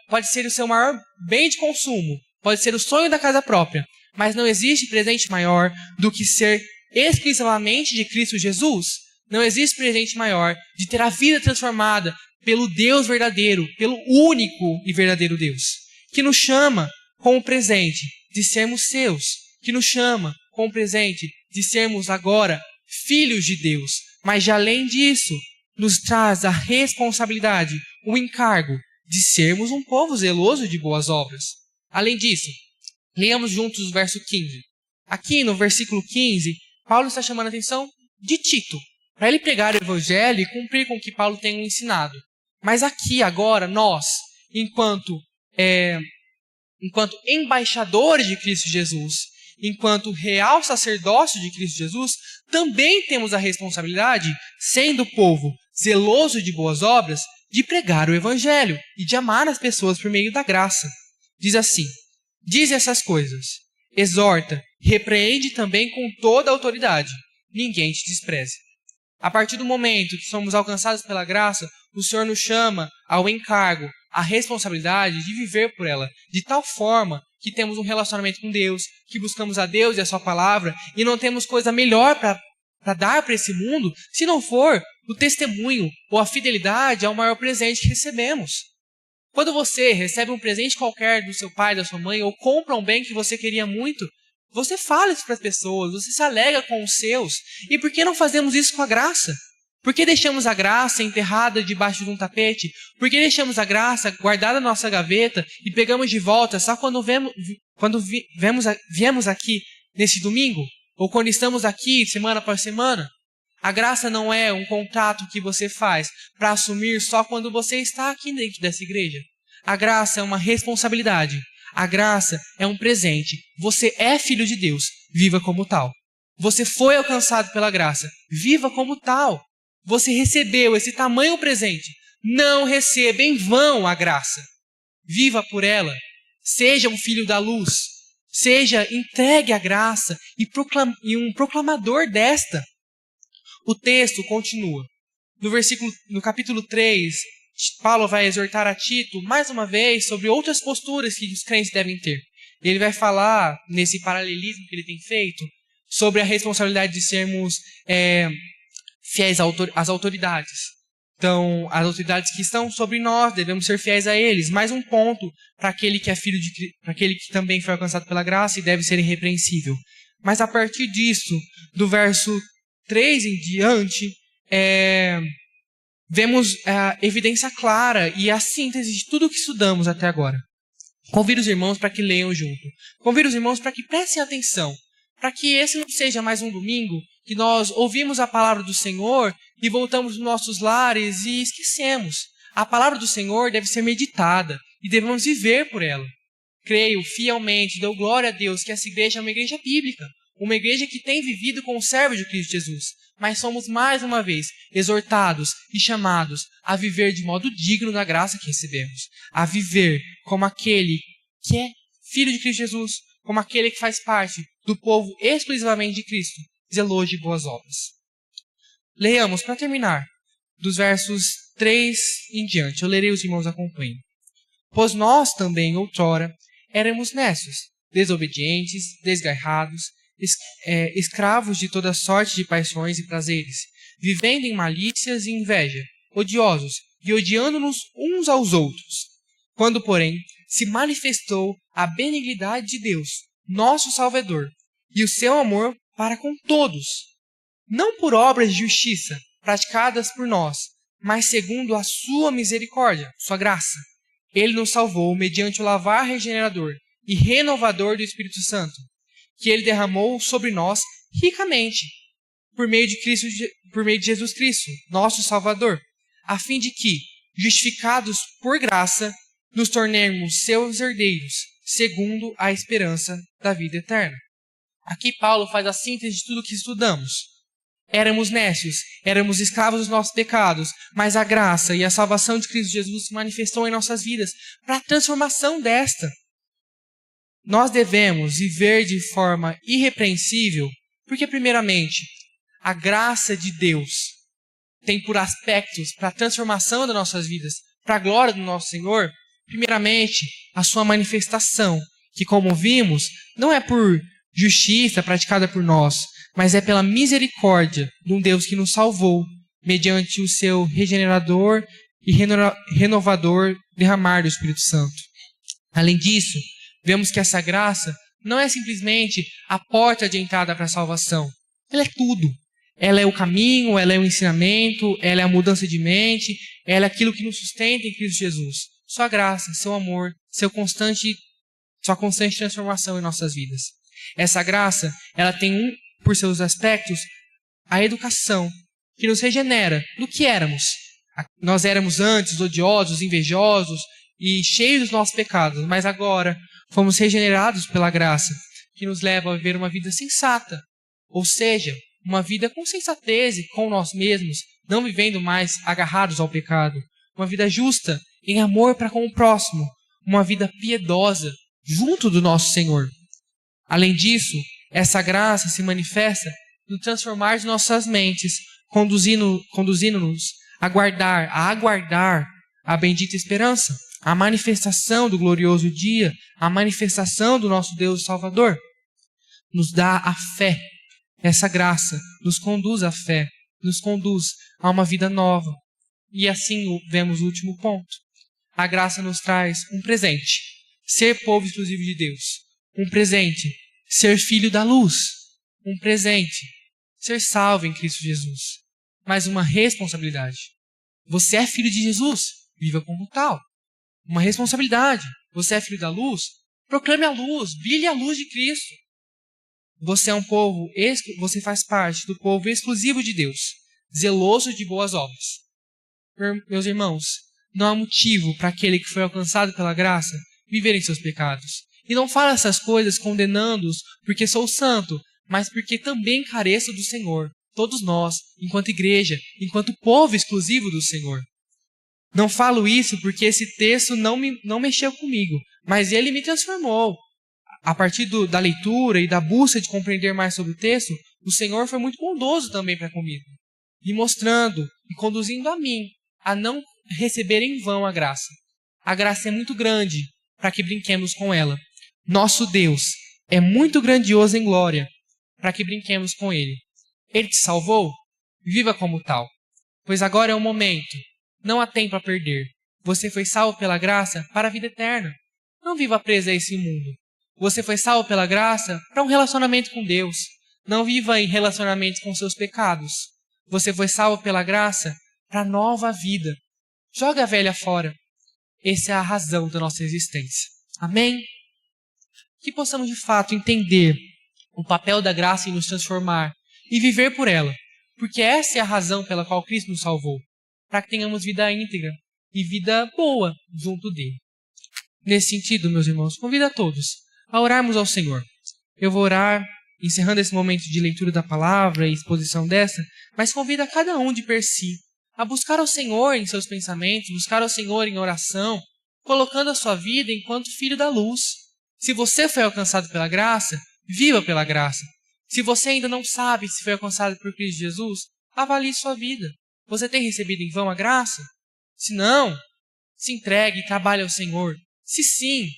Pode ser o seu maior bem de consumo, pode ser o sonho da casa própria, mas não existe presente maior do que ser exclusivamente de Cristo Jesus. Não existe presente maior de ter a vida transformada pelo Deus verdadeiro, pelo único e verdadeiro Deus, que nos chama com o presente de sermos seus, que nos chama com o presente de sermos agora filhos de Deus, mas de além disso, nos traz a responsabilidade, o encargo de sermos um povo zeloso de boas obras. Além disso, Leamos juntos o verso 15. Aqui no versículo 15, Paulo está chamando a atenção de Tito, para ele pregar o evangelho e cumprir com o que Paulo tem ensinado. Mas aqui, agora, nós, enquanto embaixadores de Cristo Jesus, enquanto real sacerdócio de Cristo Jesus, também temos a responsabilidade, sendo povo zeloso de boas obras, de pregar o evangelho e de amar as pessoas por meio da graça. Diz assim: diz essas coisas, exorta, repreende também com toda a autoridade, ninguém te despreze. A partir do momento que somos alcançados pela graça, o Senhor nos chama ao encargo, à responsabilidade de viver por ela, de tal forma que temos um relacionamento com Deus, que buscamos a Deus e a sua palavra, e não temos coisa melhor para dar para esse mundo, se não for o testemunho ou a fidelidade ao maior presente que recebemos. Quando você recebe um presente qualquer do seu pai, da sua mãe, ou compra um bem que você queria muito, você fala isso para as pessoas, você se alegra com os seus. E por que não fazemos isso com a graça? Por que deixamos a graça enterrada debaixo de um tapete? Por que deixamos a graça guardada na nossa gaveta e pegamos de volta só quando viemos aqui nesse domingo? Ou quando estamos aqui semana após semana? A graça não é um contrato que você faz para assumir só quando você está aqui dentro dessa igreja. A graça é uma responsabilidade. A graça é um presente. Você é filho de Deus. Viva como tal. Você foi alcançado pela graça. Viva como tal. Você recebeu esse tamanho presente. Não receba em vão a graça. Viva por ela. Seja um filho da luz. Seja entregue à graça e um proclamador desta. O texto continua. No capítulo 3, Paulo vai exortar a Tito, mais uma vez, sobre outras posturas que os crentes devem ter. Ele vai falar, nesse paralelismo que ele tem feito, sobre a responsabilidade de sermos fiéis às autoridades. Então, as autoridades que estão sobre nós, devemos ser fiéis a eles. Mais um ponto para aquele que é filho de Cristo, para aquele que também foi alcançado pela graça e deve ser irrepreensível. Mas a partir disso, do verso 3 em diante, vemos a evidência clara e a síntese de tudo o que estudamos até agora. Convido os irmãos para que leiam junto. Convido os irmãos para que prestem atenção. Para que esse não seja mais um domingo que nós ouvimos a palavra do Senhor e voltamos nos nossos lares e esquecemos. A palavra do Senhor deve ser meditada e devemos viver por ela. Creio fielmente, dou glória a Deus que essa igreja é uma igreja bíblica. Uma igreja que tem vivido como servo de Cristo Jesus. Mas somos mais uma vez exortados e chamados a viver de modo digno da graça que recebemos. A viver como aquele que é filho de Cristo Jesus, como aquele que faz parte do povo exclusivamente de Cristo, zeloso de boas obras. Leiamos, para terminar, dos versos 3 em diante. Eu lerei, os irmãos acompanhem. Pois nós também, outrora, éramos necios, desobedientes, desgarrados, escravos de toda sorte de paixões e prazeres, vivendo em malícias e inveja, odiosos e odiando-nos uns aos outros. Quando, porém, se manifestou a benignidade de Deus, nosso Salvador, e o seu amor para com todos, não por obras de justiça praticadas por nós, mas segundo a sua misericórdia, sua graça. Ele nos salvou mediante o lavar regenerador e renovador do Espírito Santo, que ele derramou sobre nós ricamente, por meio de Jesus Cristo, nosso Salvador, a fim de que, justificados por graça, nos tornemos seus herdeiros, segundo a esperança da vida eterna. Aqui Paulo faz a síntese de tudo o que estudamos. Éramos necios, éramos escravos dos nossos pecados, mas a graça e a salvação de Cristo Jesus se manifestou em nossas vidas para a transformação desta. Nós devemos viver de forma irrepreensível, porque, primeiramente, a graça de Deus tem por aspectos para a transformação das nossas vidas, para a glória do nosso Senhor, primeiramente, a sua manifestação, que, como vimos, não é por justiça praticada por nós, mas é pela misericórdia de um Deus que nos salvou, mediante o seu regenerador e renovador derramar do Espírito Santo. Além disso, vemos que essa graça não é simplesmente a porta de entrada para a salvação. Ela é tudo. Ela é o caminho, ela é o ensinamento, ela é a mudança de mente, ela é aquilo que nos sustenta em Cristo Jesus. Sua graça, seu amor, sua constante transformação em nossas vidas. Essa graça, ela tem por seus aspectos, a educação, que nos regenera do que éramos. Nós éramos antes odiosos, invejosos e cheios dos nossos pecados, mas agora fomos regenerados pela graça, que nos leva a viver uma vida sensata, ou seja, uma vida com sensatez e com nós mesmos, não vivendo mais agarrados ao pecado, uma vida justa, em amor para com o próximo, uma vida piedosa, junto do nosso Senhor. Além disso, essa graça se manifesta no transformar de nossas mentes, conduzindo-nos a aguardar a bendita esperança, a manifestação do glorioso dia, a manifestação do nosso Deus Salvador. Nos dá a fé. Essa graça nos conduz à fé, nos conduz a uma vida nova. E assim vemos o último ponto. A graça nos traz um presente, ser povo exclusivo de Deus. Um presente, ser filho da luz. Um presente, ser salvo em Cristo Jesus. Mas uma responsabilidade. Você é filho de Jesus, viva como tal. Uma responsabilidade. Você é filho da luz, proclame a luz, brilhe a luz de Cristo. Você é um povo, você faz parte do povo exclusivo de Deus, zeloso de boas obras. Meus irmãos, não há motivo para aquele que foi alcançado pela graça viver em seus pecados. E não falo essas coisas condenando-os porque sou santo, mas porque também careço do Senhor. Todos nós, enquanto igreja, enquanto povo exclusivo do Senhor. Não falo isso porque esse texto não mexeu comigo, mas ele me transformou. A partir da leitura e da busca de compreender mais sobre o texto, o Senhor foi muito bondoso também para comigo, me mostrando e conduzindo a mim a não receber em vão a graça. A graça é muito grande para que brinquemos com ela. Nosso Deus é muito grandioso em glória para que brinquemos com Ele. Ele te salvou? Viva como tal, pois agora é o momento. Não há tempo a perder. Você foi salvo pela graça para a vida eterna. Não viva preso a esse mundo. Você foi salvo pela graça para um relacionamento com Deus. Não viva em relacionamento com seus pecados. Você foi salvo pela graça para a nova vida. Joga a velha fora. Essa é a razão da nossa existência. Amém? Que possamos de fato entender o papel da graça em nos transformar e viver por ela. Porque essa é a razão pela qual Cristo nos salvou. Para que tenhamos vida íntegra e vida boa junto dele. Nesse sentido, meus irmãos, convido a todos a orarmos ao Senhor. Eu vou orar, encerrando esse momento de leitura da palavra e exposição dessa, mas convido a cada um de per si a buscar ao Senhor em seus pensamentos, buscar ao Senhor em oração, colocando a sua vida enquanto filho da luz. Se você foi alcançado pela graça, viva pela graça. Se você ainda não sabe se foi alcançado por Cristo Jesus, avalie sua vida. Você tem recebido em vão a graça? Se não, se entregue e trabalhe ao Senhor. Se sim,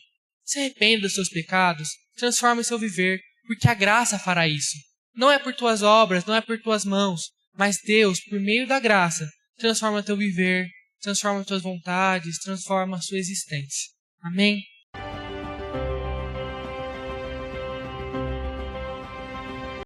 se arrependa dos seus pecados, transforme o seu viver, porque a graça fará isso. Não é por tuas obras, não é por tuas mãos, mas Deus, por meio da graça, transforma teu viver, transforma tuas vontades, transforma a sua existência. Amém?